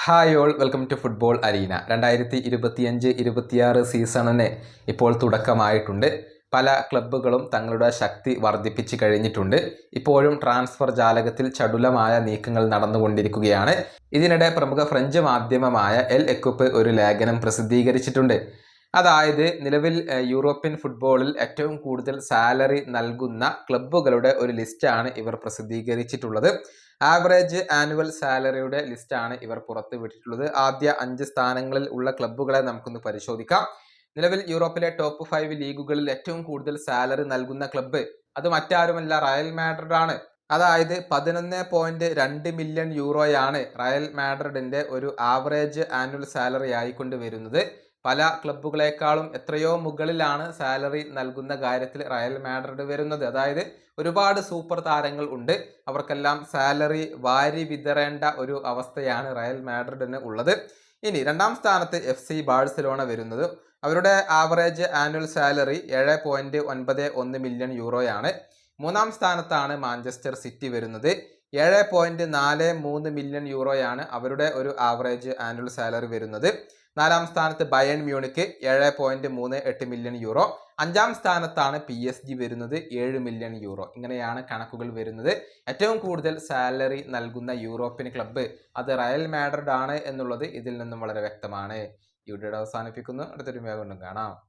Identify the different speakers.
Speaker 1: Hi all, welcome to football arena. 2025-26 സീസണിന് ഇപ്പോൾ തുടക്കമായിട്ടുണ്ട്. പല ക്ലബ്ബുകളും തങ്ങളുടെ ശക്തി വർദ്ധിപ്പിച്ച് കഴിഞ്ഞിട്ടുണ്ട്. ഇപ്പോഴും ട്രാൻസ്ഫർ ജാലകത്തിൽ ചടുലമായ നീക്കങ്ങൾ നടന്നുകൊണ്ടിരിക്കുകയാണ്. ഇതിനിടെ പ്രമുഖ ഫ്രഞ്ച് മാധ്യമമായ എൽ എക്വിപ്പ് ഒരു ലേഖനം പ്രസിദ്ധീകരിച്ചിട്ടുണ്ട്. അതായത് നിലവിൽ യൂറോപ്യൻ ഫുട്ബോളിൽ ഏറ്റവും കൂടുതൽ സാലറി നൽകുന്ന ക്ലബ്ബുകളുടെ ഒരു ലിസ്റ്റാണ് ഇവർ പ്രസിദ്ധീകരിച്ചിട്ടുള്ളത്. ആവറേജ് ആനുവൽ സാലറിയുടെ ലിസ്റ്റാണ് ഇവർ പുറത്തുവിട്ടിട്ടുള്ളത്. ആദ്യ 5 സ്ഥാനങ്ങളിൽ ഉള്ള ക്ലബ്ബുകളെ നമുക്കൊന്ന് പരിശോധിക്കാം. നിലവിൽ യൂറോപ്പിലെ ടോപ്പ് 5 ലീഗുകളിൽ ഏറ്റവും കൂടുതൽ സാലറി നൽകുന്ന ക്ലബ്ബ് അത് മറ്റാരുമല്ല, റയൽ മാഡ്രിഡ് ആണ്. അതായത് 11.2 മില്യൺ യൂറോയാണ് റയൽ മാഡ്രിഡിന്റെ ഒരു ആവറേജ് ആനുവൽ സാലറി ആയിക്കൊണ്ട് വരുന്നത്. പല ക്ലബ്ബുകളെക്കാളും എത്രയോ മുകളിലാണ് സാലറി നൽകുന്ന കാര്യത്തിൽ റയൽ മാഡ്രിഡ് വരുന്നത്. അതായത് ഒരുപാട് സൂപ്പർ താരങ്ങൾ ഉണ്ട്, അവർക്കെല്ലാം സാലറി വാരി വിതറേണ്ട ഒരു അവസ്ഥയാണ് റയൽ മാഡ്രിഡിന് ഉള്ളത്. ഇനി രണ്ടാം സ്ഥാനത്ത് FC ബാഴ്സലോണ വരുന്നത്. അവരുടെ ആവറേജ് ആനുവൽ സാലറി 7.91 മില്യൺ യൂറോയാണ്. മൂന്നാം സ്ഥാനത്താണ് മാഞ്ചസ്റ്റർ സിറ്റി വരുന്നത്. 7.43 മില്യൺ യൂറോയാണ് അവരുടെ ഒരു ആവറേജ് ആനുവൽ സാലറി വരുന്നത്. നാലാം സ്ഥാനത്ത് ബയേൺ മ്യൂണിക്ക് 7.38 മില്യൺ യൂറോ. അഞ്ചാം സ്ഥാനത്താണ് PSG വരുന്നത്, 7 മില്യൺ യൂറോ. ഇങ്ങനെയാണ് കണക്കുകൾ വരുന്നത്. ഏറ്റവും കൂടുതൽ സാലറി നൽകുന്ന യൂറോപ്യൻ ക്ലബ്ബ് അത് റയൽ മാഡ്രിഡ് ആണ് എന്നുള്ളത് ഇതിൽ നിന്നും വളരെ വ്യക്തമാണ്. ഈ വീഡിയോ അവസാനിപ്പിക്കുന്നു. അടുത്തൊരു വീഡിയോ കാണാം.